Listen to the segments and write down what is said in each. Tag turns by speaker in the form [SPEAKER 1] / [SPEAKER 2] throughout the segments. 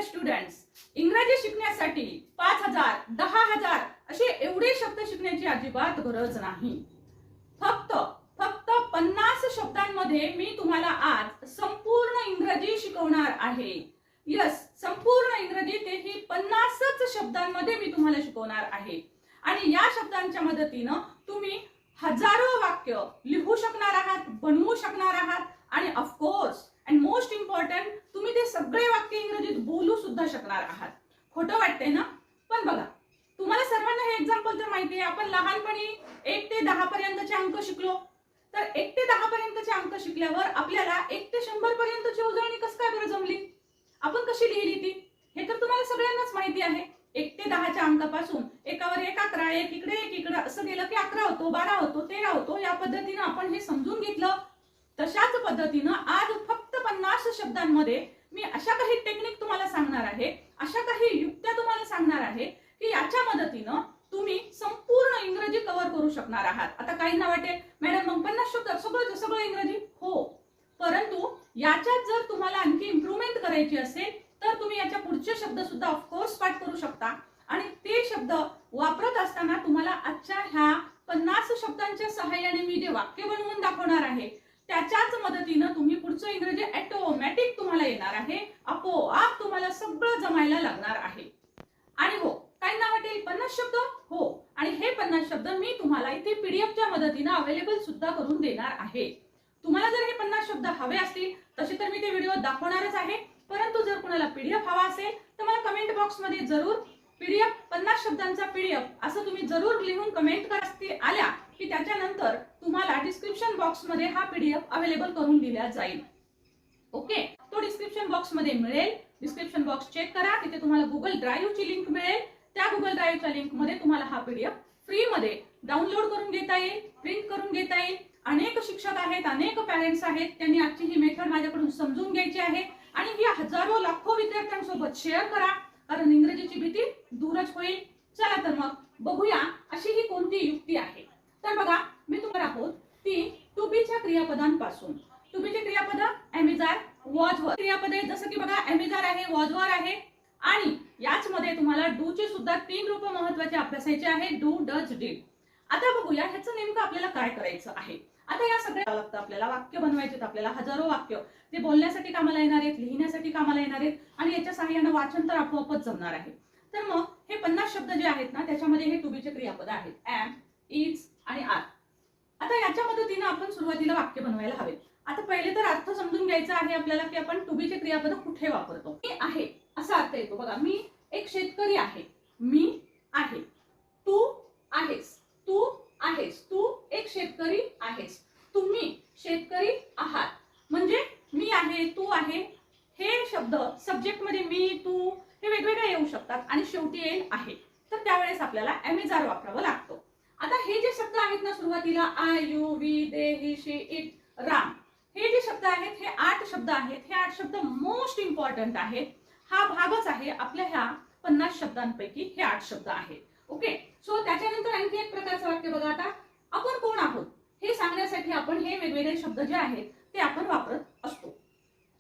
[SPEAKER 1] Students, इंग्रजी शिकण्यासाठी 5,000 10,000 असे एवढे शब्द शिकण्याची अजिबात गरज नाही। फक्त 50 शब्दांमध्ये मी तुम्हाला आज संपूर्ण इंग्रजी शिकवणार आहे। यस, संपूर्ण इंग्रजी तेही 50च शब्दांमध्ये मी तुम्हाला शिकवणार आहे। आणि या शब्दांच्या मदतीने तुम्ही हजारो वाक्य लिहू शकणार आहात, बनवू शकणार आहात आणि of course and most important तुम्ही ते सगळे वाक्य इंग्रजीत बोलू सुद्धा शकणार आहात। खोटं वाटतंय ना? पण बघा, तुम्हाला सर्वांना हे एक्झाम्पल तर माहिती आहे, आपण लहानपणी 1 ते 10 पर्यंतचे अंक शिकलो। तर 1 ते 10 पर्यंतचे अंक शिकल्यावर आपल्याला 1 ते 100 पर्यंतची उजळणी कसं काय बरं जमली? आपण कशी लिहिली ती? हे तर तुम्हाला सगळ्यांनाच माहिती आहे। 1 ते 10च्या अंकापासून एकावर 1 11, एक इकडे असं गेलं की 11 होतो, 12 होतो, 13 होतो। या पद्धतीने आपण हे समजून घेतलं। तशाच पद्धतीने आज फक्त 50 शब्दांमध्ये मी अशा काही टेक्निक तुम्हाला सांगणार आहे, अशा काही युक्त्या तुम्हाला सांगणार आहे की याच्या मदतीने तुम्ही संपूर्ण इंग्रजी कव्हर करू शकणार आहात। आता काहींना वाटेल, मॅडम मग 50 शब्द सगळं इंग्रजी? हो, परंतु याच्यात जर तुम्हाला आणखी इम्प्रूव्हमेंट करायची असेल तर तुम्ही याच्या पुढचे शब्द सुद्धा ऑफकोर्स पाठ करू शकता। आणि ते शब्द वापरत असताना तुम्हाला आजच्या ह्या 50 शब्दांच्या सहाय्याने मी जे वाक्य बनवून दाखवणार आहे त्याच्याच मदतीने तुम्ही पुढचं इंग्रजी ऑटोमॅटिक तुम्हाला येणार आहे। आपोआप तुम्हाला सगळं जमायला लागणार आहे। आणि हो, काहींना वाटेल 50 शब्द? हो, आणि हे 50 शब्द मी तुम्हाला इथे पीडीएफच्या मदतीने अवेलेबल सुद्धा करून देणार आहे। तुम्हाला जर हे 50 शब्द हवे असतील तसे तर मी ते व्हिडिओ दाखवणारच आहे, परंतु जर कुणाला पीडीएफ हवा असेल तर मला कमेंट बॉक्स मध्ये जरूर पीडीएफ 50 शब्दांचा पीडीएफ असं तुम्ही जरूर लिहून कमेंट करा। आल्या की त्याच्यानंतर तुम्हाला डिस्क्रिप्शन बॉक्स मध्ये हा पीडीएफ अवेलेबल करून दिला जाईल। ओके, तो डिस्क्रिप्शन बॉक्स मध्ये मिळेल। डिस्क्रिप्शन बॉक्स चेक करा, तिथे तुम्हाला गुगल ड्राईव्हची लिंक मिळेल। त्या गुगल ड्राईव्हच्या लिंक मध्ये तुम्हाला हा पीडीएफ फ्री मध्ये डाउनलोड करून घेता येईल, प्रिंट करून घेता येईल। अनेक शिक्षक आहेत, अनेक पॅरेंट्स आहेत, त्यांनी आजची ही मेथड माझ्याकडून समजून घ्यायची आहे आणि ही हजारो लाखो विद्यार्थ्यांसोबत शेअर करा, कारण इंग्रजीची भीती दूरच होईल। चला तर मग बघूया अशी ही कोणती युक्ती आहे। तर बघा, मी तुम्हाला आहोत ती टू बीच्या क्रियापदांपासून। टू बीचे क्रियापद एम आर, वॉज वर क्रियापद आहे, जसं की बघा एम आर आहे, वॉज वर आहे आणि याच मध्ये तुम्हाला डू चे सुद्धा 3 रूप महत्त्वाचे अभ्यासायचे आहे, डू, डज, डिड। आता बघूया ह्याचं नेमकं आपल्याला काय करायचं आहे। आता या सगळ्या लागतं आपल्याला, वाक्य बनवायचे आपल्याला हजारो वाक्य, ते बोलण्यासाठी कामाला येणार आहेत, लिहिण्यासाठी कामाला येणार आहेत आणि याच्या सहाय्याने वाचन तर आपोआपच जमणार आहे। तर मग हे 50 शब्द जे आहेत ना त्याच्यामध्ये हे टू बीचे क्रियापद आहेत, एम, इज आणि आर। आता याच्या मदतीने आपण सुरुवातीला वाक्य बनवायला हवे। आता पहिले तर अर्थ समजून घ्यायचा आहे आपल्याला की आपण टू बीचे क्रियापद कुठे वापरतो। मी आहे असा अर्थ येतो बघा, मी एक शेतकरी आहे, मी आहे, तू आहेस, तू आहेस, तू एक शेतकरी आहेस, तुम्ही शेतकरी आहात। म्हणजे मी आहे, तू आहे, हे शब्द सब्जेक्ट मध्ये मी, तू हे वेगवेगळे येऊ शकतात आणि शेवटी येईल आहे। तर त्यावेळेस आपल्याला एम आर वापरावं लागतो। आता हे जे शब्द आहेत ना सुरुवातीला, I, you, we, they, he, she, it, Ram, हे जे शब्द आहेत हे 8 शब्द आहेत। हे 8 शब्द मोस्ट इम्पॉर्टंट आहेत। हा भागच आहे आपल्या ह्या 50 शब्दांपैकी हे 8 शब्द आहेत। ओके, सो त्याच्यानंतर आणखी एक प्रकारचं वाक्य बघा। आता आपण कोण आहोत हे सांगण्यासाठी आपण हे वेगवेगळे शब्द जे आहेत ते आपण वापरत असतो।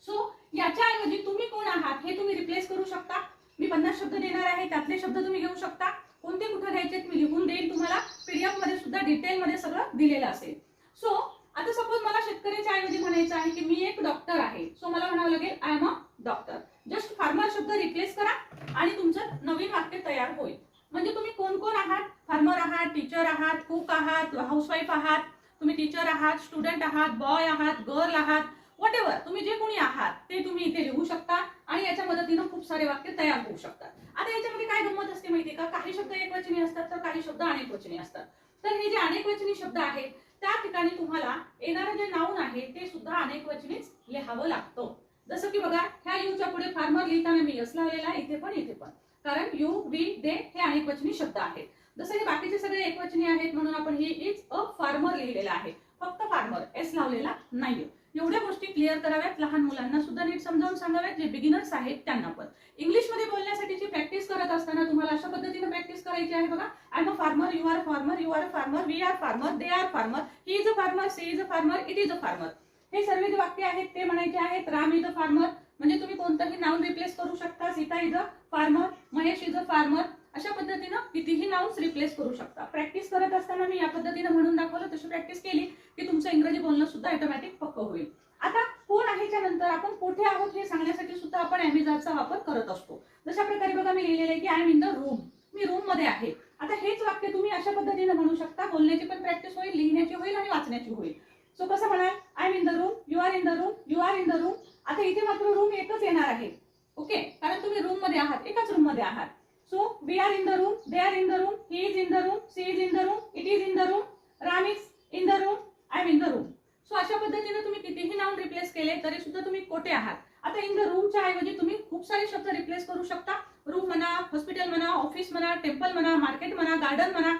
[SPEAKER 1] सो याच्या ऐवजी तुम्ही कोण आहात हे तुम्ही रिप्लेस करू शकता। मी 50 शब्द देणार आहे, त्यातले शब्द तुम्ही घेऊ शकता। कोणते कुठे घ्यायचे मी लिहून देईल तुम्हाला, पीडीएफ मध्ये सुद्धा डिटेल मध्ये सगळं दिलेलं असेल। सो आता सपोज मला शेतकऱ्याच्या ऐवजी म्हणायचं आहे की मी एक डॉक्टर आहे, सो मला म्हणावं लागेल I am a doctor. Just farmer शब्द रिप्लेस करा आणि तुमचं नवीन वाक्य तयार होईल। म्हणजे तुम्ही कोण कोण आहात, फार्मर आहात, टीचर आहात, कुक आहात, हाऊसवाईफ आहात, तुम्ही टीचर आहात, स्टुडंट आहात, बॉय आहात, गर्ल आहात, व्हॉटएव्हर तुम्ही जे कोणी आहात ते तुम्ही इथे लिहू शकता आणि याच्या मदतीने खूप सारे वाक्य तयार होऊ शकतात। आता याच्यामध्ये काय गंमत असते माहिती का, काही शब्द एकवचनी असतात तर काही शब्द अनेकवचनी असतात। तर हे जे अनेकवचनी शब्द आहेत त्या ठिकाणी तुम्हाला येणारं जे नाउन आहे ते सुद्धा अनेकवचनीच लिहावं लागतं। जसं की बघा, ह्या यूच्या पुढे फार्मर लिहिताना मी यस लावलेला आहे, इथे पण, कारण यू, वी, दे हे अनेकवचनी शब्द आहेत। जसं हे बाकीचे सगळे एकवचनी आहेत म्हणून आपण ही इज अ फार्मर लिहिलेला आहे, फक्त फार्मर एस लावलेला नाहीये। एवढ्या गोष्टी क्लिअर कराव्यात, लहान मुलांना सुद्धा नीट समजावून सांगाव्यात, जे बिगिनर्स आहेत त्यांना पण। इंग्लिश मध्ये बोलण्यासाठीची प्रॅक्टिस करत असताना तुम्हाला अशा पद्धतीने प्रॅक्टिस करायची आहे बघा। I am a farmer, you are farmer, you are a farmer, we are farmer, they are farmer, he is a farmer, she is a farmer, it is a farmer. हे सर्व जे वाक्य आहेत ते म्हणायचे आहेत। राम इज अ फार्मर, म्हणजे तुम्ही कोणतंही नाउन रिप्लेस करू शकता. Sita is a farmer, Mahesh is a farmer, अशा पद्धतीनं कितीही नाउन्स रिप्लेस करू शकता. प्रॅक्टिस करत असताना मी या पद्धतीनं म्हणून दाखवलं, तशी प्रॅक्टिस केली की तुमचं इंग्रजी बोलणं सुद्धा ऑटोमॅटिक पक्क होईल. आता कोण आहेच्या नंतर आपण कुठे आहोत हे सांगण्यासाठी सुद्धा आपण ॲमेझॉनचा वापर करत असतो. जशा प्रकारे बघा मी लिहिलेलं आहे की I am in the room, मी रूम मध्ये आहे. आता हेच वाक्य तुम्ही अशा पद्धतीने म्हणू शकता, बोलण्याची पण प्रॅक्टिस होईल, लिहिण्याची होईल आणि वाचण्याची होईल. सो कसं म्हणाल, I am in the room, you are in the room, you are in the room. आता इथे मात्र रूम एकच येणार आहे, ओके, कारण तुम्ही रूम मध्ये आहात, एकाच रूम मध्ये आहात. So we are in the room, they are in the room, he is in the room, she is in the room, it is in the room, Ram is in the room, I am in the room. So अशा पद्धतीने तुम्ही कितीही noun replace केले तरी सुद्धा तुम्ही कोठे आहात. आता इन द रूमच्या ऐवजी तुम्ही खूप सारे शब्द रिप्लेस करू शकता. रूम म्हणा, हॉस्पिटल म्हणा, ऑफिस म्हणा, टेम्पल म्हणा, मार्केट म्हणा, गार्डन म्हणा.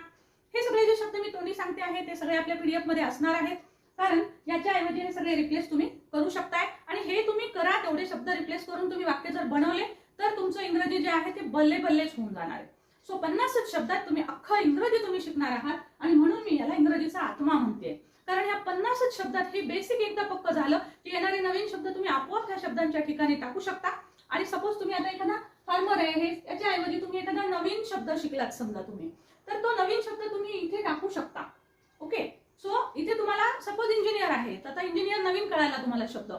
[SPEAKER 1] हे सगळे जे शब्द मी तोंडी सांगते आहे ते सगळे आपल्या पीडीएफ मध्ये असणार आहेत, कारण याच्या ऐवजी हे सगळे रिप्लेस तुम्ही करू शकताय. आणि हे तुम्ही करा, तेवढे शब्द रिप्लेस करून तुम्ही वाक्य जर बनवले तर तुमचं इंग्रजी जे आहे ते बल्ले बल्लेच होऊन जाणार आहे. सो 50 शब्दात तुम्ही अख्खं इंग्रजी तुम्ही शिकणार आहात, आणि म्हणून मी याला इंग्रजीचा आत्मा म्हणते. कारण या 50 शब्दात हे बेसिक एकदा पक्क झालं की येणारे नवीन शब्द तुम्ही आपोआप ह्या शब्दांच्या ठिकाणी टाकू शकता. आणि सपोज तुम्ही आता एखादा फार्मर आहे, हे याच्या ऐवजी तुम्ही एखादा नवीन शब्द शिकलात समजा तुम्ही, तर तो नवीन शब्द तुम्ही इथे टाकू शकता. ओके, सो इथे तुम्हाला सपोज इंजिनियर आहे, तर आता इंजिनियर नवीन कळाला तुम्हाला शब्द,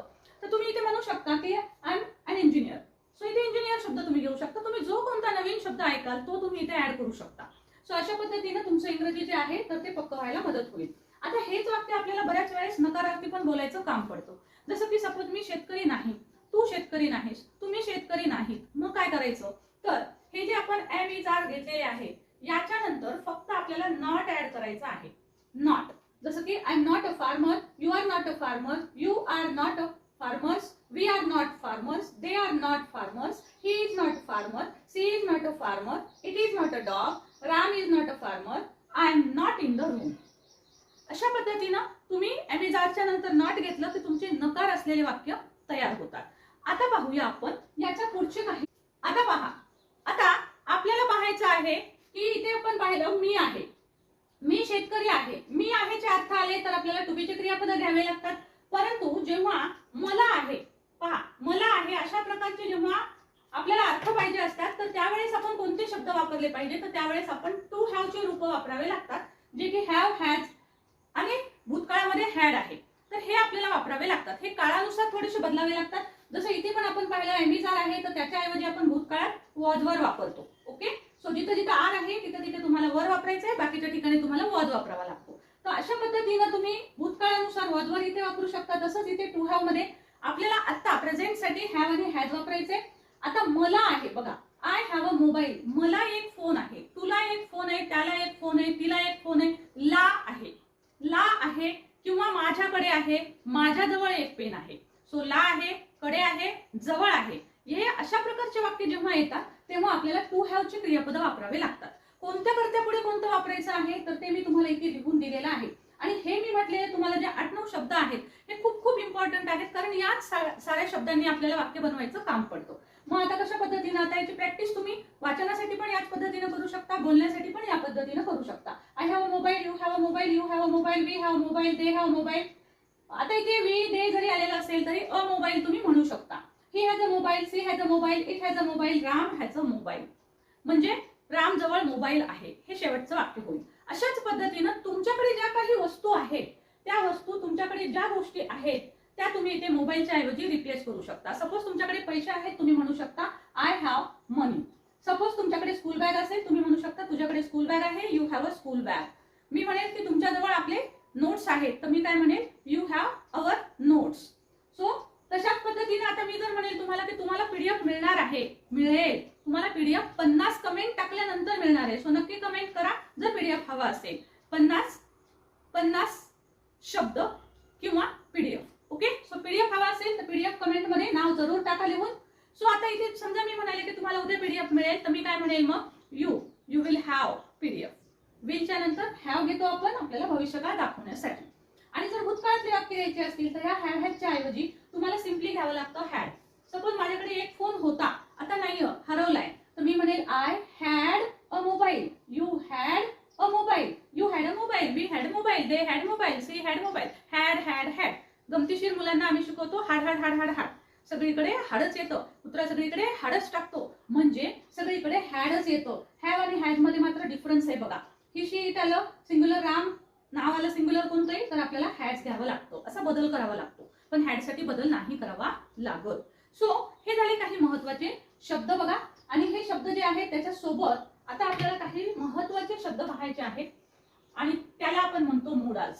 [SPEAKER 1] तर तुम्ही इथे म्हणू शकता की I am an engineer. So इथे इंजिनियर शब्द तुम्ही घेऊ शकता. तुम्ही जो कोणता नवीन शब्द ऐकाल तो तुम्ही इथे ऍड करू शकता. सो अशा पद्धतीने तुमचं इंग्रजी जे आहे तर ते पक्क व्हायला मदत होईल. आता हेच वाक्य आपल्याला बऱ्याच वेळेस नकारार्थी पण बोलायचं काम पडतं. जसं की सपोज मी शेतकरी नाही, तू शेतकरी नाहीस, तुम्ही शेतकरी नाहीत, मग काय करायचं. तर हे जे आपण एम इज आर घेतलेले आहे याच्या नंतर फक्त आपल्याला नॉट ऍड करायचं आहे. नॉट, जसं की I am not a farmer, you are not a farmer, you are not a farmers, we are not farmers, they are not farmers, he is not farmer, she is not a farmer, it is not a dog, Ram is not a farmer, I am not in the room. अशा पद्धतीनं तुम्ही ॲमेझॉनच्या नंतर not घेतलं की तुमचे नकार असलेले वाक्य तयार होतात. आता पाहूया आपण याच्या पुढचे काही. आता पहा, आता आपल्याला पाहायचं आहे की इथे आपण पाहिलं मी आहे, मी शेतकरी आहे. मी आहेचे अर्थ आले तर आपल्याला टू बीचे क्रियापद घ्यावे लागतात. परंतु जेव्हा मला आहे, पहा मला आहे, अशा प्रकारचे जेव्हा आपल्याला अर्थ पाहिजे असतात तर त्यावेळेस आपण कोणते शब्द वापरले पाहिजे, तर त्यावेळेस आपण टू हॅवचे रूप वापरावे लागतात, जे की हॅव, हॅज आणि भूतकाळामध्ये हॅड आहे. तर हे आपल्याला वापरावे लागतात. हे काळानुसार थोडेसे बदलावे लागतात. जसं इथे पण आपण पाहिलं एमिजार आहे, तर त्याच्याऐवजी आपण भूतकाळात वॉज वर वापरतो. ओके, सो जिथं जिथं आर आहे तिथं तिथे तुम्हाला वर वापरायचं आहे, बाकीच्या ठिकाणी तुम्हाला वॉज वापरावा लागतो. तर अशा पद्धतीनं तुम्ही भूतकाळानुसार वॉज वर इथे वापरू शकता. तसंच इथे टू हॅव मध्ये आपल्याला आता प्रेझेंट साठी हॅव आणि हॅज वापरायचे. आता मला आहे बघा, आय हॅव अ मोबाईल, मला एक फोन आहे, तुला एक फोन आहे, त्याला एक फोन आहे, तिला एक फोन आहे. ला आहे, ला आहे किंवा माझ्याकडे आहे, माझ्याजवळ एक पेन आहे. सो ला आहे, कडे आहे, जवळ आहे. हे अशा प्रकारचे वाक्य जेव्हा येतात तेव्हा आपल्याला टू हॅवचे क्रियापद वापरावे लागतात. कोणत्या कर्त्यापुढे कोणतं वापरायचं आहे तर ते मी तुम्हाला इथे लिहून दिलेलं आहे. आणि हे मी म्हटलेले तुम्हाला जे 8-9 शब्द आहेत हे खूप खूप इम्पॉर्टंट आहेत, कारण याच साऱ्या शब्दांनी आपल्याला वाक्य बनवायचं काम पडतं. मग आता कशा पद्धतीने, आता याची प्रॅक्टिस तुम्ही वाचनासाठी पण याच पद्धतीने करू शकता, बोलण्यासाठी पण या पद्धतीने करू शकता. I have a mobile, you have a mobile, you have a mobile, we have mobile, they have mobile. आता इथे वी दे जरी आलेलं असेल तरी अ मोबाईल तुम्ही म्हणू शकता. He has a mobile, she has a mobile, it has a mobile, Ram has a mobile. म्हणजे राम जवळ मोबाईल आहे, हे शेवटचं वाक्य होईल. अशाच पद्धतीनं तुमच्याकडे ज्या काही वस्तू आहेत, त्या वस्तू, तुमच्याकडे ज्या गोष्टी आहेत त्या तुम्ही इथे मोबाईलच्या ऐवजी रिप्लेस करू शकता. सपोज तुमच्याकडे पैसे आहेत, तुम्ही म्हणू शकता आय हॅव मनी. सपोज तुमच्याकडे स्कूल बॅग असेल, तुम्ही म्हणू शकता तुझ्याकडे स्कूल बॅग आहे, you have a school bag. मी म्हणेल की तुमच्याजवळ आपले नोट्स आहेत, तर मी काय म्हणेल, you have our notes. So तशाच पद्धतीने आता मी जर म्हणेल तुम्हाला की तुम्हाला पीडीएफ मिळणार आहे, मिळेल तुम्हाला पीडीएफ 50 कमेंट टाकल्यानंतर मिळणार आहे. सो नक्की कमेंट करा जर पीडीएफ हवा असेल. 50 शब्द किंवा पीडीएफ. ओके, सो पीडीएफ हवा असेल तर पीडीएफ कमेंट मध्ये नाव जरूर टाका लिहून. सो आता इथे समजा मी म्हणाले की तुम्हाला उद्या पीडीएफ मिळेल, तर मी काय म्हणेल मग, यू विल हॅव पीडीएफ. विलच्या नंतर हॅव घेतो आपण आपल्याला भविष्यकाळ दाखवण्यासाठी. आणि जर भूतकाळातले वाक्य घ्यायचे असतील तर या हॅव हॅजच्या ऐवजी तुम्हाला सिम्पली घ्यावं लागतं हॅड. सपोज माझ्याकडे एक फोन होता, आता नाही, हरवलाय, तर मी म्हणेल I had a mobile, you had a mobile, you had a mobile, we had mobile, they had mobile, she had mobile. Had had had. गमतीशीर मुलांना आम्ही शिकवतो हाड हाड हाड हाड हाड. सगळीकडे हाडच येतं, कुत्रा सगळीकडे हाडच टाकतो, म्हणजे सगळीकडे हॅडच येतो. हॅव आणि हॅड मध्ये मात्र डिफरन्स आहे बघा. ही शीट आलं सिंग्युलर, राम नाव आलं सिंग्युलर कोणतंही, तर आपल्याला हॅड्स घ्यावा लागतो, असा बदल करावा लागतो. पण हॅडसाठी बदल नाही करावा लागत. सो हे झाले काही महत्वाचे शब्द बघा. आणि हे शब्द जे आहेत त्याच्या सोबत आता आपल्याला काही महत्वाचे शब्द पाहायचे आहेत आणि त्याला आपण म्हणतो मोडाल्स.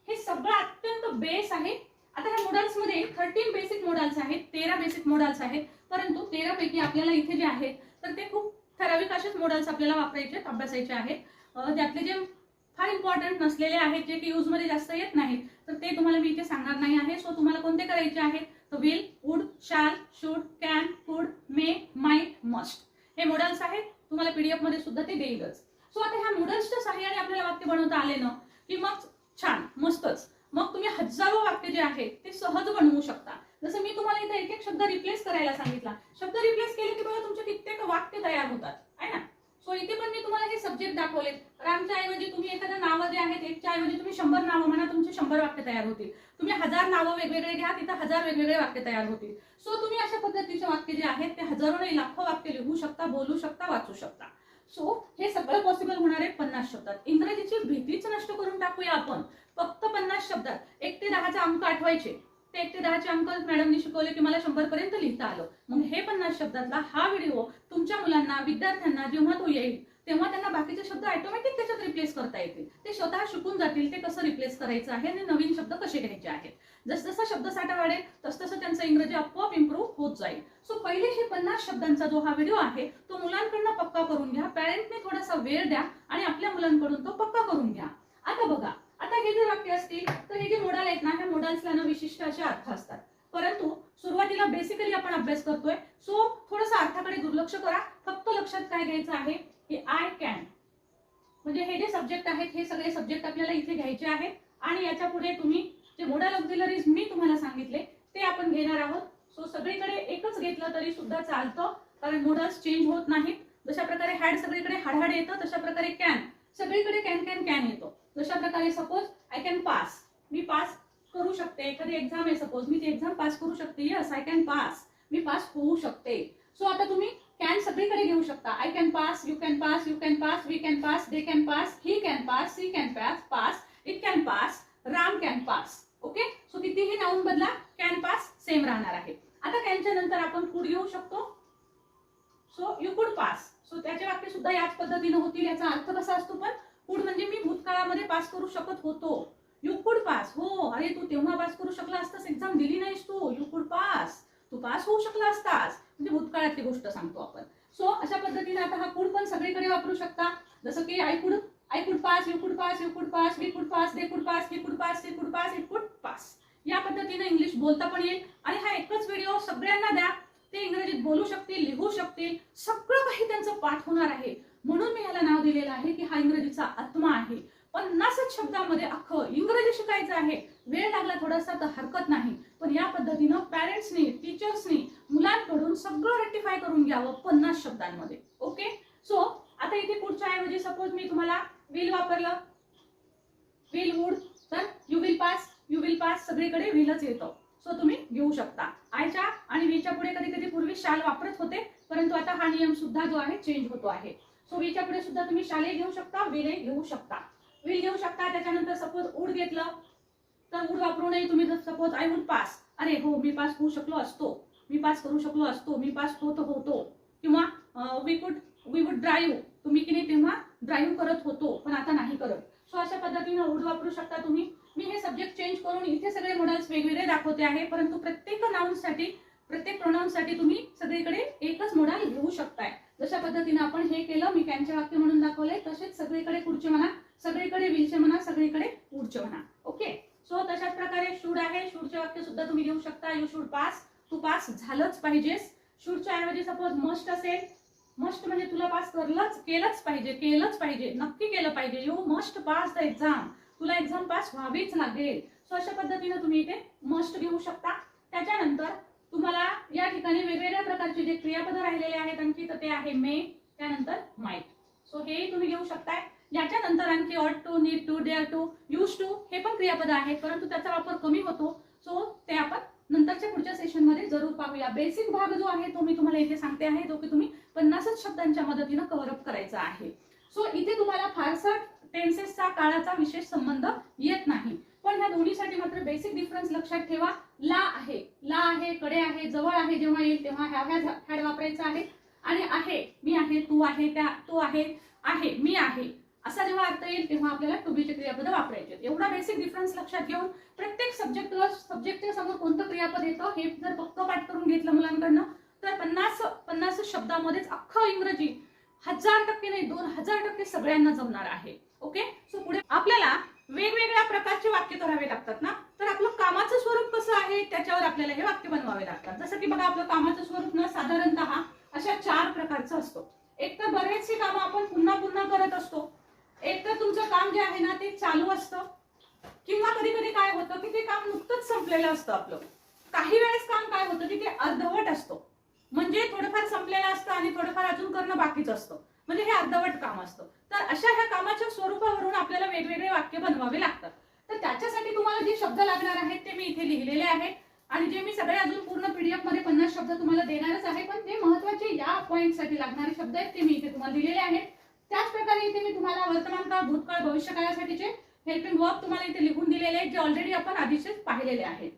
[SPEAKER 1] हे सगळं अत्यंत बेस आहे. आता ह्या मोडाल्स मध्ये 13 बेसिक मोडाल्स आहेत, 13 बेसिक मोडाल्स आहेत, परंतु 13 पैकी आपल्याला इथे जे आहेत तर ते खूप ठराविक असेच मोडाल्स आपल्याला वापरायचे अभ्यासायचे आहेत. त्यातले जे फार इम्पॉर्टंट नसलेले आहेत, जे की यूज मध्ये जास्त येत नाहीत, तर ते तुम्हाला मी इथे सांगणार नाही आहे. सो तुम्हाला कोणते करायचे आहेत, तर will, would, shall, should, can, कुड, मे, माइट, मस्ट हे मोडल्स आहेत. तुम्हाला पीडीएफ मध्ये सुद्धा ते देईलच. सो आता ह्या मोडल्सच्या सहाय्याने आपल्याला वाक्य बनवता आले ना की मग छान मस्तच. मग तुम्ही हजारो वाक्य जे आहेत ते सहज बनवू शकता. जसं मी तुम्हाला इथे एक एक शब्द रिप्लेस करायला सांगितला, शब्द रिप्लेस केले की बघा तुमचे कित्येक वाक्य तयार होतात, आहे ना. सो इथे पण मी तुम्हाला हे सब्जेक्ट दाखवले. रामच्या ऐवजी तुम्ही एखादं नाव जे आहेत एकच्या ऐवजी तुम्ही 100 नावं म्हणा, तुमचे 100 वाक्य तयार होतील. तुम्ही 1000 नावं वेगवेगळे घ्या, तिथं 1000 वेगवेगळे वाक्य तयार होतील. सो तुम्ही अशा पद्धतीचे वाक्य जे आहेत ते हजारो नाही लाखो वाक्य लिहू शकता, बोलू शकता, वाचू शकता. सो हे सगळं पॉसिबल होणार आहे 50 शब्दात. इंग्रजीची भीतीच नष्ट करून टाकूया आपण. फक्त 50 शब्दात 1 ते 10 अंक आठवायचे. ते 1 ते 10 अंक मॅडमनी शिकवले की मला 100 पर्यंत लिहिता आलं. मग हे 50 शब्दातला हा व्हिडिओ तुमच्या मुलांना, विद्यार्थ्यांना जेव्हा तो येईल तेव्हा त्यांना बाकीचे शब्द ऑटोमॅटिक त्याच्यात रिप्लेस करता येतील. ते स्वतः शिकून जातील ते कसं रिप्लेस करायचं आहे आणि नवीन शब्द कसे घ्यायचे आहेत. जसजसा शब्दसाठा वाढेल तसतसं त्यांचं इंग्रजी आपोआप इम्प्रूव्ह होत जाईल. सो पहिले हे 50 शब्दांचा जो हा व्हिडिओ आहे तो मुलांकडून पक्का करून घ्या. पॅरेंटने थोडासा वेळ द्या आणि आपल्या मुलांकडून तो पक्का करून घ्या. आता बघा, आता हे जे वाक्य असतील तर हे जे मोडाल आहेत ना, ह्या मोडाल्सला ना विशिष्ट असे अर्थ असतात. परंतु सुरुवातीला बेसिकली आपण अभ्यास करतोय, सो थोडंसं अर्थाकडे दुर्लक्ष करा. फक्त लक्षात काय घ्यायचं आहे की आय कॅन, म्हणजे हे जे सब्जेक्ट आहेत हे सगळे सब्जेक्ट आपल्याला इथे घ्यायचे आहेत. आणि याच्या पुढे तुम्ही जे मोडल ऑक्झिलरीज मी तुम्हाला सांगितले ते आपण घेणार आहोत. सो सगळीकडे एकच घेतलं तरी सुद्धा चालतं, कारण मोडल्स चेंज होत नाहीत. जशा प्रकारे हॅड सगळीकडे हाडहाड येतं, तशा प्रकारे कॅन सगळीकडे कॅन कॅन कॅन येतो. जशा प्रकारे सपोज आय कॅन पास, मी पास करू शकते. एखादी एक्झाम आहे सपोज, मी ती एक्झाम पास करू शकते. यस आय कॅन पास, मी पास होऊ शकते. सो आता तुम्ही कॅन सगळीकडे घेऊ शकता. I can pass, you can pass, you can pass, we can pass, they can pass, he can pass, she can pass, it can pass, Ram can pass. Okay, so कितीही noun बदला, can pass same राहणार आहे. आता कॅनच्या नंतर आपण could घेऊ शकतो. So you could pass. So त्याचे वाक्य सुद्धा याच पद्धतीने होतील. याचा अर्थ कसा असतो, पण कुड म्हणजे मी भूतकाळामध्ये पास करू शकत होतो. यू कुड पास, हो अरे तू तेव्हा पास करू शकला असतास, एक्झाम दिली नाहीस तू, यू कुड पास, तू पास होऊ शकला असतास, म्हणजे भूतकाळातली गोष्ट सांगतो आपण. सो अशा पद्धतीने आता हा कुड पण सगळीकडे वापरू शकता. जसं की I could pass, you could pass, you could pass, we could pass, they could pass, he could pass, she could pass, it could pass. या पद्धतीने इंग्लिश बोलता पण येईल. आणि हा एकच व्हिडिओ सगळ्यांना द्या, ते इंग्रजीत बोलू शकतील, लिहू शकतील, सगळं काही त्यांचं पाठ होणार आहे. म्हणून मी ह्याला नाव दिलेलं आहे की हा इंग्रजीचा आत्मा आहे. 50 शब्दामध्ये अख्खं इंग्रजी शिकायचं आहे. वेळ लागला थोडासा तर हरकत नाही, पण या पद्धतीनं पॅरेंट्सनी, टीचर्सनी मुलांकडून सगळं रेक्टिफाय करून घ्यावं 50 शब्दांमध्ये. ओके, सो आता इथे पुढच्या ऐवजी सपोज मी तुम्हाला विल वापरलं, विल, वुड, तर यू विल पास सगळीकडे विलच येतं. सो तुम्ही घेऊ शकता. आयच्या आणि वीच्या पुढे कधी कधी पूर्वी शाल वापरत होते, परंतु आता हा नियम सुद्धा जो आहे चेंज होतो आहे. सो वीच्या पुढे सुद्धा तुम्ही शाले घेऊ शकता, विले घेऊ शकता, विल घेऊ शकता. त्याच्यानंतर सपोज उड घेतलं तर उड वापरूनही तुम्ही सपोज आय वुड पास, अरे हो मी पास होऊ शकलो असतो, मी पास करू शकलो असतो, मी पास होतो. किंवा वी वुड ड्राईव्ह, तुम्ही की नाही तेव्हा ड्राईव्ह करत होतो पण आता नाही करत. सो अशा पद्धतीने उड वापरू शकता तुम्ही. मी हे सब्जेक्ट चेंज करून इथे सगळे मॉडेल्स वेगवेगळे दाखवते आहे, परंतु प्रत्येक नाउनसाठी, प्रत्येक प्रोनाउनसाठी तुम्ही सगळीकडे एकच मॉडेल घेऊ शकताय. जशा पद्धतीने आपण हे केलं, मी कॅनचे वाक्य म्हणून दाखवले, तसेच सगळीकडे कुडचे म्हणा, सगळीकडे विलचे म्हणा, सगळीकडे वुडचे म्हणा. ओके, सो तशाच प्रकारे शुड आहे, शुडचे वाक्य सुद्धा तुम्ही घेऊ शकता. यू शुड पास, तू पास झालंच पाहिजेस. शुडच्या ऐवजी सपोज मस्ट असेल, मस्ट म्हणजे तुला पास केलंच पाहिजे, नक्की केलं पाहिजे. You must pass the exam, तुला एक्झाम पास व्हावीच लागेल. सो अशा पद्धतीने तुम्ही इथे मस्ट घेऊ शकता. त्याच्यानंतर तुम्हाला या ठिकाणी वेगवेगळ्या प्रकारचे जे क्रियापद राहिलेले आहेत आणखी, तर ते आहे मे, त्यानंतर माइट. सो हे तुम्ही घेऊ शकताय. याच्यानंतर आणखी ought to, need to, dare to, used to हे पण क्रियापद आहेत, परंतु त्याचा वापर कमी होतो. सो ते आपण नंतरच्या पुढच्या सेशनमध्ये जरूर पाहूया. बेसिक भाग जो आहे तो मी तुम्हाला इथे सांगते आहे, जो की तुम्ही 50च शब्दांच्या मदतीने कव्हर अप करायचा आहे. सो इथे तुम्हाला फारसा टेन्सेसचा काळाचा विशेष संबंध येत नाही, पण ह्या दोन्हीसाठी मात्र बेसिक डिफरन्स लक्षात ठेवा. ला आहे, कडे आहे, जवळ आहे, जेव्हा येईल तेव्हा हॅड वापरायचा आहे. आणि आहे, मी आहे, तू आहे, तो आहे, मी आहे, असा जेव्हा अर्थ येईल तेव्हा आपल्याला टू बीचे क्रियापद वापरायचे. एवढा बेसिक डिफरन्स लक्षात घेऊन प्रत्येक सब्जेक्टच्या समोर कोणतं क्रियापद येतं हे जर फक्त पाठ करून घेतलं मुलांकडनं तर 50 शब्दामध्येच अख्खं इंग्रजी 1000% नाही 2000% सगळ्यांना जमणार आहे. ओके. सो पुढे आपल्याला वेगवेगळ्या प्रकारचे वाक्य करावे लागतात ना, तर आपलं कामाचं स्वरूप कसं आहे त्याच्यावर आपल्याला हे वाक्य बनवावे लागतात. जसं की बघा, आपलं कामाचं स्वरूप ना साधारणतः अशा 4 प्रकारचं असतं. एक तर बरेचसे कामं आपण पुन्हा पुन्हा करत असतो, एक तर तुमचं काम जे आहे ना ते चालू असतं, किंवा कधी कधी काय होतं की ते काम नुकतंच संपलेलं असतं आपलं. काही वेळेस काम काय होतं की ते अर्धवट असतं, म्हणजे थोडंफार संपलेलं असतं आणि थोडंफार अजून करणं बाकीच असतं, म्हणजे हे अर्धवट काम असतं. तर अशा ह्या कामाच्या स्वरूपावरून आपल्याला वेगवेगळे वाक्य बनवावे लागतात. तर त्याच्यासाठी तुम्हाला जे शब्द लागणार आहेत ते मी इथे लिहिलेले आहेत, आणि जे मी सगळे अजून पूर्ण पीडीएफ मध्ये 50 शब्द तुम्हाला देणारच आहे, पण जे महत्वाचे या पॉइंटसाठी लागणारे शब्द आहेत ते मी इथे तुम्हाला दिलेले आहेत. त्याच प्रकारे इथे मी तुम्हाला वर्तमान काळ, भूतकाळ, भविष्यकाळासाठीचे हेल्पिंग वर्ब तुम्हाला इथे लिहून दिलेले आहेत, जे ऑलरेडी आपण आधीचेच पाहिलेले आहेत.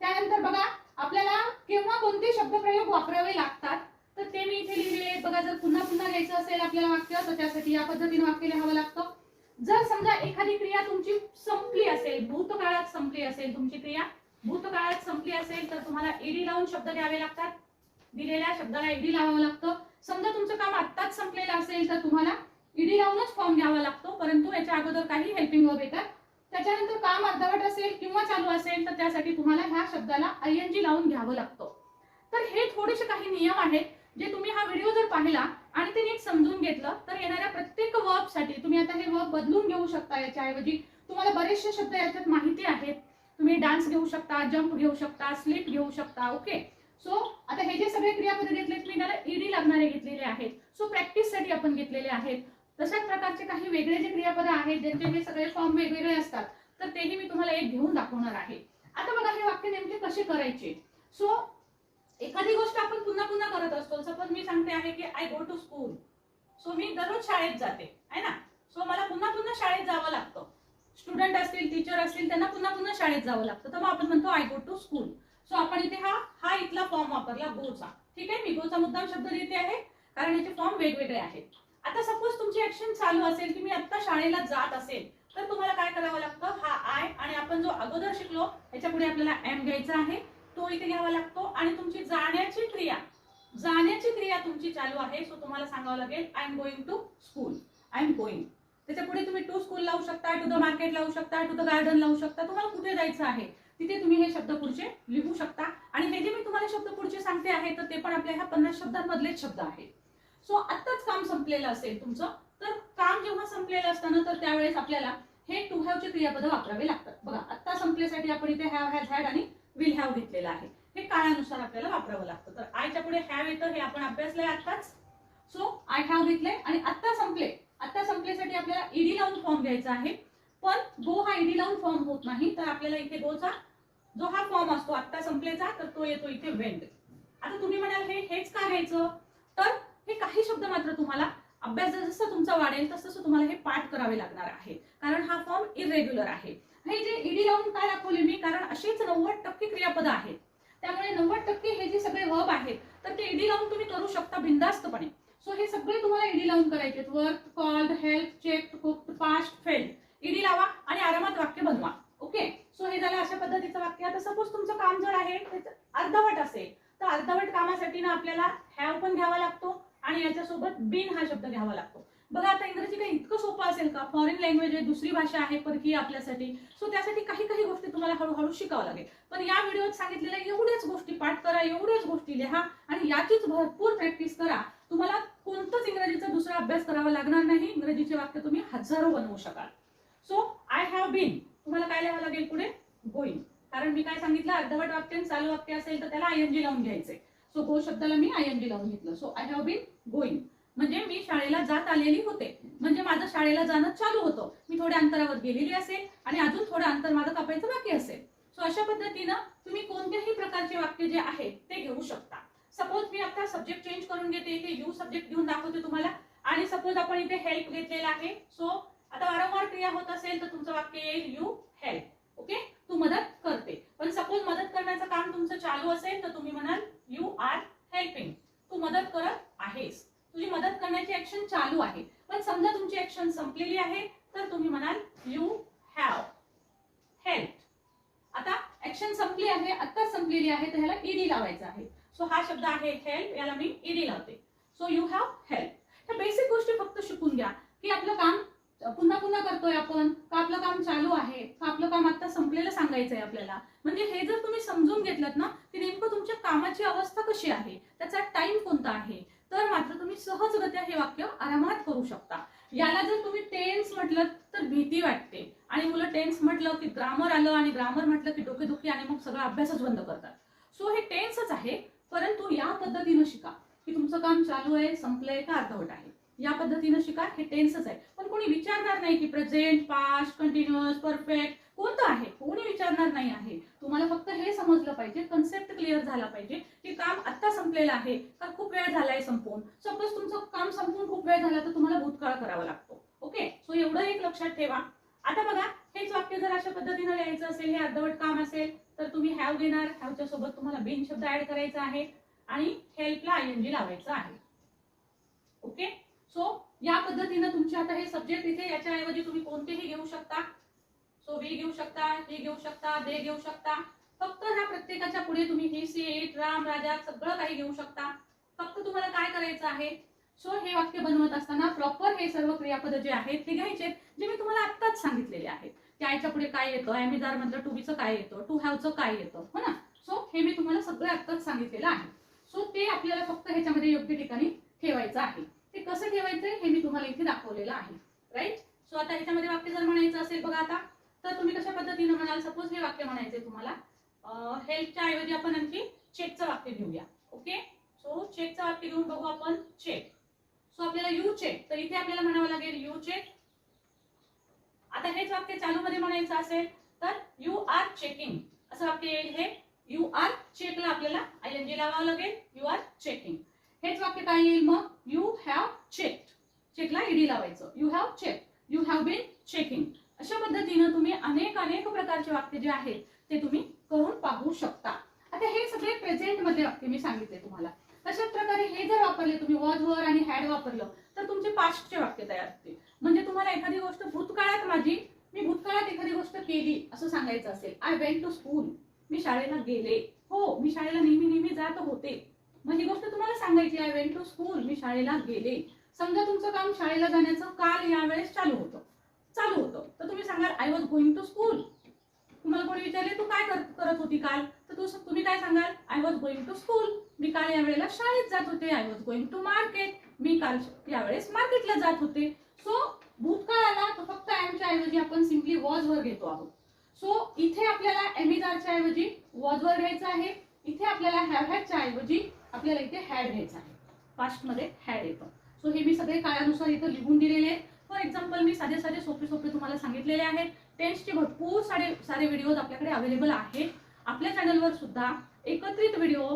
[SPEAKER 1] त्यानंतर बघा, आपल्याला केव्हा कोणते शब्दप्रयोग वापरावे लागतात तर ते मी इथे लिहिलेले आहेत. बघा, जर पुन्हा पुन्हा घ्यायचं असेल आपल्याला वाक्य तर त्यासाठी या पद्धतीने वाक्य लिहावं लागतं. जर समजा एखादी क्रिया तुमची संपली असेल, भूतकाळात संपली असेल, तुमची क्रिया भूतकाळात संपली असेल तर तुम्हाला ईडी लावून शब्द घ्यावे लागतात. दिलेल्या शब्दाला ईडी लावावं लागतं. समजा तुमचं काम आत्ताच संपलेलं असेल तर तुम्हाला ईडी लावूनच फॉर्म घ्यावा लागतो, परंतु याच्या अगोदर काही हेल्पिंग वर्ब येतात. त्याच्यानंतर काम अर्धवट असेल किंवा चालू असेल तर त्यासाठी तुम्हाला ह्या शब्दाला आयएनजी लावून घ्यावं लागतं. तर हे थोडेसे काही नियम आहेत जे तुम्ही हा व्हिडिओ जर पाहिला आणि ते नीट समजून घेतलं तर येणाऱ्या प्रत्येक वर्ब साठी तुम्ही आता हे वर्ब बदलून घेऊ शकता. याच्याऐवजी तुम्हाला बरेचसे शब्द याच्यात माहिती आहेत. तुम्ही डान्स घेऊ शकता, जंप घेऊ शकता, स्लिप घेऊ शकता. ओके. सो आता हे जे सगळे क्रियापद घेतलेत मी त्याला ईडी लागणारे घेतलेले आहेत. सो प्रॅक्टिस साठी आपण घेतलेले आहेत. तशाच प्रकारचे काही वेगळे जे क्रियापद आहेत ज्यांचे हे सगळे फॉर्म वेगवेगळे असतात तर तेही मी तुम्हाला एक घेऊन दाखवणार आहे. आता बघा, हे वाक्य नेमके कसे करायचे. सो एखादी गोष्ट आपण पुन्हा पुन्हा करत असतो. सपोज मी सांगते आहे की I go to school. So मी दररोज शाळेत जाते आहे ना. सो मला पुन्हा पुन्हा शाळेत जावं लागतं. स्टुडंट असतील, टीचर असतील, त्यांना पुन्हा पुन्हा शाळेत जावं लागतं, तर मग आपण म्हणतो I go to school. So आपण इथे हा इथला फॉर्म वापरला गोचा. ठीक आहे, मी गोचा मुद्दाम शब्द लिहिते आहे कारण याचे फॉर्म वेगवेगळे आहेत. आता सपोज तुमची ऍक्शन चालू असेल की मी आता शाळेला जात असेल तर तुम्हाला काय करावं लागतं, हा आय आणि आपण जो अगोदर शिकलो याच्या पुढे आपल्याला एम घ्यायचा आहे, तो इथे घ्यावा लागतो. आणि तुमची जाण्याची क्रिया तुमची चालू आहे. सो तुम्हाला सांगावं लागेल I am going to school, I am going. त्याच्या पुढे तुम्ही टू स्कूल लावू शकता, टू द मार्केट लावू शकता, टू द गार्डन लावू शकता. तुम्हाला कुठे जायचं आहे तिथे तुम्ही हे शब्द पुढचे लिहू शकता. आणि हे जे मी तुम्हाला शब्द पुढचे सांगते आहे तर ते पण आपल्या ह्या 50 शब्दांमधलेच शब्द आहेत. सो आत्ताच काम संपलेलं असेल तुमचं, तर काम जेव्हा संपलेलं असतं ना तर त्यावेळेस आपल्याला हे टू हॅव चे क्रियापद वापरावे लागतात. बघा, आत्ता संपल्यासाठी आपण इथे हॅव, हॅज, हॅड आणि विल हॅव घेतलेलं आहे. हे काळानुसार आपल्याला वापरावं लागतं. तर आयच्या पुढे हॅव येतं, हे आपण अभ्यासलंय आत्ताच. सो आय हॅव घेतलंय आणि आत्ता संपलेसाठी आपल्याला ईडी लावून फॉर्म घ्यायचा आहे. पण गो हा ईडी लावून फॉर्म होत नाही, तर आपल्याला इथे गोचा जो हा फॉर्म असतो आत्ता संपलेचा तर तो येतो इथे वेंट. आता तुम्ही म्हणाल हेच का घ्यायचं, तर हे काही शब्द मात्र तुम्हाला अभ्यास जसं तुमचा वाढेल तसं तुम्हाला हे पाठ करावे लागणार आहे, कारण हा फॉर्म इरेग्युलर आहे. हे जे ईडी लावून काय दाखवले मी, कारण अशीच 90% क्रियापद आहेत, त्यामुळे 90% हे जे सगळे वर्ब आहेत तर ते ईडी लावून तुम्ही करू शकता बिनधास्तपणे. सो हे सगळे तुम्हाला ईडी लावून करायचे. Work, called, help, checked, cooked, past, failed. ED लावा आणि आरामात वाक्य बनवा. ओके. सो हे झालं अशा पद्धतीचं वाक्य. आता सपोज तुमचं काम जर आहे अर्धवट असेल तर अर्धवट कामासाठी ना आपल्याला हॅव पण घ्यावा लागतो आणि याच्यासोबत बीन हा शब्द घ्यावा लागतो. बघा, आता इंग्रजी काही इतकं सोपं असेल का, फॉरेन लँग्वेज आहे, दुसरी भाषा आहे परकीय आपल्यासाठी. सो त्यासाठी काही गोष्टी तुम्हाला हळूहळू शिकावं लागेल. पण या व्हिडिओत सांगितलेल्या एवढ्याच गोष्टी पाठ करा, एवढ्याच गोष्टी लिहा आणि याचीच भरपूर प्रॅक्टिस करा. तुम्हाला कोणतंच इंग्रजीचा दुसरा अभ्यास करावा लागणार नाही. इंग्रजीचे वाक्य तुम्ही हजारो बनवू शकाल. सो आय हॅव बीन तुम्हाला काय लिहावं लागेल पुढे, गोईंग. कारण मी काय सांगितलं, अर्धवट वाक्य चालू वाक्य असेल तर त्याला आयएनजी लावून घ्यायचंय. सो गो शब्दाला मी आयएनजी लावून घेतलं. So I have been going म्हणजे मी शाळेला जात आलेली होते, म्हणजे माझं शाळेला जाणं चालू होतं. मी थोड्या अंतरावर गेलेली असेल आणि अजून थोडं अंतर माझं कापायचं बाकी असेल. सो अशा पद्धतीनं तुम्ही कोणत्याही प्रकारचे वाक्य जे आहे ते घेऊ शकता. सपोज मी आता सब्जेक्ट चेंज करून घेते, इथे यू सब्जेक्ट घेऊन दाखवते तुम्हाला, आणि सपोज आपण इथे हेल्प घेतलेला आहे. सो आता वारंवार क्रिया होत असेल तर तुमचं वाक्य येईल यू हेल्प. ओके, तू मदत करते. पण सपोज मदत करण्याचं काम तुमचं चालू असेल तर तुम्ही म्हणाल यू आर हेल्पिंग. तू मदत करत आहेस, तुझी मदत करण्याची ऍक्शन चालू आहे. पण समजा तुमची ऍक्शन संपलेली आहे तर तुम्ही म्हणाल यू हॅव हेल्प. आता ऍक्शन संपली आहे, आता संपलेली आहे, तर ह्याला ईडी लावायचं आहे. सो हा शब्द आहे हेल्प, याला मी ईडी लावते. So you have help. ह्या बेसिक गोष्टी फक्त शिकून घ्या की आपलं काम पुन्हा पुन्हा करतोय आपण, का आपलं काम चालू आहे, का आपलं काम आता संपलेलं सांगायचंय आपल्याला. म्हणजे हे जर तुम्ही समजून घेतलं ना की नेमकं तुमच्या कामाची अवस्था कशी आहे, त्याचा टाइम कोणता आहे, तर मात्र तुम्ही सहजगत्या हे वाक्य आरामात करू शकता. याला जर तुम्ही टेन्स म्हटलं तर भीती वाटते, आणि मुलं टेन्स म्हटलं की ग्रामर आलं, आणि ग्रामर म्हटलं की डोकेदुखी, आणि मग सगळा अभ्यासच बंद करतात. सो हे टेन्सच आहे, परंतु या पद्धतीनं शिका की तुमचं काम चालू आहे, संपलंय का अर्धवट आहे. या पद्धतीनं शिका, हे टेन्सच आहे. पण कोणी विचारणार नाही की प्रेझेंट, पास्ट, कंटिन्युअस, परफेक्ट कोणतं आहे, कोणी विचारणार नाही आहे. तुम्हाला फक्त हे समजलं पाहिजे, कन्सेप्ट क्लिअर झाला पाहिजे की काम आता संपलेलं आहे का खूप वेळ झालाय संपून. सपोज तुमचं काम संपून खूप वेळ झाला तर तुम्हाला भूतकाळ करावा लागतो. ओके, सो एवढं एक लक्षात ठेवा. आता बघा, हेच वाक्य जर अशा पद्धतीनं लिहायचं असेल, हे अर्धवट काम असेल, तर तुम्ही हॅव घेणार, हॅवच्या सोबत तुम्हाला बीन शब्द ऍड करायचा आहे, आणि हेल्पला आयएनजी लावायचं आहे. ओके, सो या पद्धतीनं तुमचे आता हे सब्जेक्ट इथे याच्या ऐवजी तुम्ही कोणतेही घेऊ शकता. सो वी घेऊ शकता, ही घेऊ शकता, दे घेऊ शकता. फक्त ह्या प्रत्येकाच्या पुढे तुम्ही ही, सी, इट, राम, राजा सगळं काही घेऊ शकता. फक्त तुम्हाला काय करायचं आहे, सो हे वाक्य बनवत असताना प्रॉपर हे सर्व क्रियापद जे आहेत ते घ्यायचे, जे मी तुम्हाला आत्ताच सांगितलेले आहेत. त्याच्या पुढे काय येतं, ॲमिजार मधलं टू बीचं काय येतं, टू हॅवचं काय येतं, हो ना. सो हे मी तुम्हाला सगळं आत्ताच सांगितलेलं आहे. सो ते आपल्याला फक्त ह्याच्यामध्ये योग्य ठिकाणी ठेवायचं आहे. ते कसं ठेवायचंय हे मी तुम्हाला इथे दाखवलेलं आहे. राईट. सो आता ह्याच्यामध्ये वाक्य जर म्हणायचं असेल बघा आता, तर तुम्ही कशा पद्धतीने म्हणाल. सपोज हे वाक्य म्हणायचंय तुम्हाला, हेल्पच्या ऐवजी आपण आणखी चेकचं वाक्य घेऊया. ओके, सो चेकचं वाक्य घेऊन बघू आपण. चेक. सो आपल्याला यू चेक, तर इथे आपल्याला म्हणावं लागेल यू चेक. आता हेच वाक्य चालू मध्ये म्हणायचं असेल तर यू आर चेकिंग असं वाक्य येईल. हे यू आर चेकला आपल्याला आयएनजी लावावं लागेल, यू आर चेकिंग. हेच वाक्य काय येईल मग, यू हॅव चेक्ड. चेकला ईडी लावायचं, you have check, you have been checking. अशा पद्धतीनं तुम्ही अनेक प्रकारचे वाक्य जे आहेत ते तुम्ही करून पाहू शकता. आता हे सगळे प्रेझेंट मध्ये वाक्य मी सांगितले तुम्हाला. तशाच प्रकारे हे जर वापरले तुम्ही, वॉज, वर आणि हॅड वापरलं तर तुमचे पास्टचे वाक्य तयार होतील. म्हणजे तुम्हाला एखादी गोष्ट भूतकाळात मी भूतकाळात एखादी गोष्ट केली असं सांगायचं असेल, आय वेंट टू स्कूल, मी शाळेला गेले. हो, मी शाळेला नेहमी जात होते. मग ही गोष्ट तुम्हाला सांगायची, आय वेंट टू स्कूल, मी शाळेला गेले. समजा तुमचं काम शाळेला जाण्याचं काल यावेळेस चालू होतं, तर तुम्ही सांगाल I was going to school. तुम्हाला कोणी विचारले तू काय करत होती काल, तर तुम्ही काय सांगाल, I was going to school, मी काल यावेळेला शाळेत जात होते. I was going to market, मी काल यावेळेस मार्केटला जात होते. सो भूतकाळाला तो फक्त ॲमच्या ऐवजी आपण सिम्पली वॉज वर घेतो आहोत. सो इथे आपल्याला एमिजारच्या ऐवजी वॉज वर घ्यायचं आहे. इथे आपल्याला हॅव हॅडच्या ऐवजी आपल्याला इथे हॅड घ्यायचं आहे. पास्ट मध्ये हॅड येतं. सो हे मी सगळे काळानुसार इथे लिहून दिलेले आहेत. फॉर एक्झाम्पल मी साधे सोपे तुम्हाला सांगितलेले आहेत. टेन्सचे भरपूर सारे व्हिडिओज आपल्याकडे अवेलेबल आहेत. आपल्या चॅनलवर सुद्धा एकत्रित व्हिडिओ,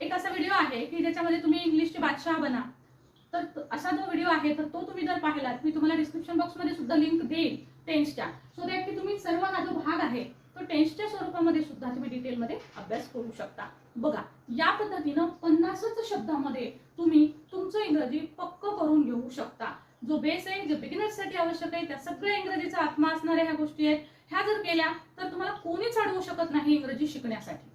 [SPEAKER 1] एक असा व्हिडिओ आहे की ज्याच्यामध्ये तुम्ही इंग्लिशचे बादशाह बना, तर असा जो व्हिडिओ आहे तर तो तुम्ही जर पाहिलात, मी तुम्हाला डिस्क्रिप्शन बॉक्समध्ये सुद्धा लिंक देईन टेन्सच्या, सो दॅट की तुम्ही सर्व हा जो भाग आहे तो टेन्सच्या स्वरूपामध्ये सुद्धा तुम्ही डिटेलमध्ये अभ्यास करू शकता. बघा, या पद्धतीनं 50च शब्दामध्ये तुम्ही तुमचं इंग्रजी पक्क करून घेऊ शकता. जो बेस आहे, जो बिगिनर्ससाठी आवश्यक आहे, त्या सगळ्या इंग्रजीचा आत्मा असणाऱ्या ह्या गोष्टी आहेत. ह्या जर केल्या तर तुम्हाला कोणीच अडवू शकत नाही इंग्रजी शिकण्यासाठी.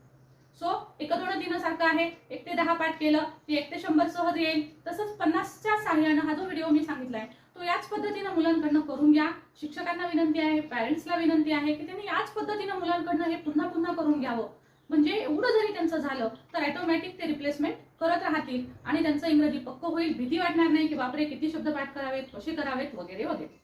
[SPEAKER 1] सो 1, 2, 3 सारखं आहे. 1 ते 10 पाठ केलं की 1 ते 100 सहज येईल. तसंच 50च्या साह्यानं हा जो व्हिडिओ मी सांगितलाय तो याच पद्धतीनं मुलांकडनं करून घ्या. शिक्षकांना विनंती आहे, पॅरेंट्सला विनंती आहे की त्यांनी याच पद्धतीनं मुलांकडनं हे पुन्हा करून घ्यावं. म्हणजे एवढं जरी त्यांचं झालं तर ऑटोमॅटिक ते रिप्लेसमेंट करत राहतील आणि त्यांचं इंग्रजी पक्क होईल. भीती वाटणार नाही की बापरे किती शब्द पाठ करावेत, कसे करावेत वगैरे वगैरे.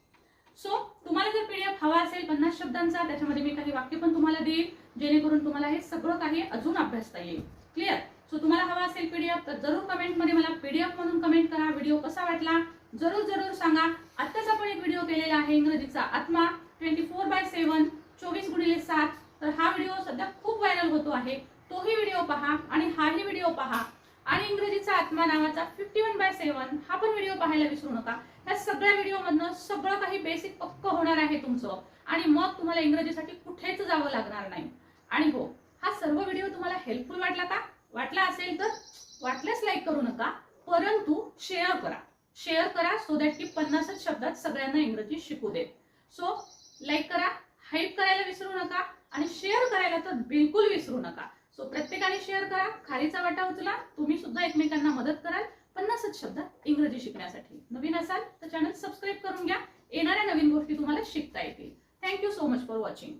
[SPEAKER 1] सो तुम्हाला जर पीडीएफ हवा असेल 50 शब्दांचा, त्याच्यामध्ये मी काही वाक्य पण तुम्हाला देईल, जेणेकरून तुम्हाला हे सगळं काही अजून अभ्यासता येईल. क्लिअर. सो तुम्हाला हवा असेल पीडीएफ तर जरूर कमेंटमध्ये मला पीडीएफ म्हणून कमेंट करा. व्हिडिओ कसा वाटला जरूर सांगा. आत्ताच आपण एक व्हिडिओ केलेला आहे इंग्रजीचा आत्मा 24/7, 24x7. तर हा व्हिडिओ सध्या खूप व्हायरल होतो आहे, तोही व्हिडिओ पहा आणि हाही व्हिडिओ पहा आणि इंग्रजीचा आत्मा नावाचा 51/7 हा पण व्हिडिओ पाहायला विसरू नका. ह्या सगळ्या व्हिडिओ मधनं सगळं काही बेसिक पक्क होणार आहे तुमचं आणि मग तुम्हाला इंग्रजीसाठी कुठेच जावं लागणार नाही. आणि हो, हा सर्व व्हिडिओ तुम्हाला हेल्पफुल वाटला का? वाटला असेल तर वाटल्यास लाईक करू नका, परंतु शेअर करा सो दॅट की 50 शब्दात सगळ्यांना इंग्रजी शिकू देत. सो लाईक करा, हाईप करायला विसरू नका आणि शेअर करायला तर बिलकुल विसरू नका. सो प्रत्येकाने शेअर करा, खारीचा वाटा उचला, तुम्ही सुद्धा एकमेकांना मदत कराल 50 शब्दात इंग्रजी शिकण्यासाठी. नवीन असाल तर चॅनल सबस्क्राईब करून घ्या, येणाऱ्या नवीन गोष्टी तुम्हाला शिकता येतील. Thank you so much for watching.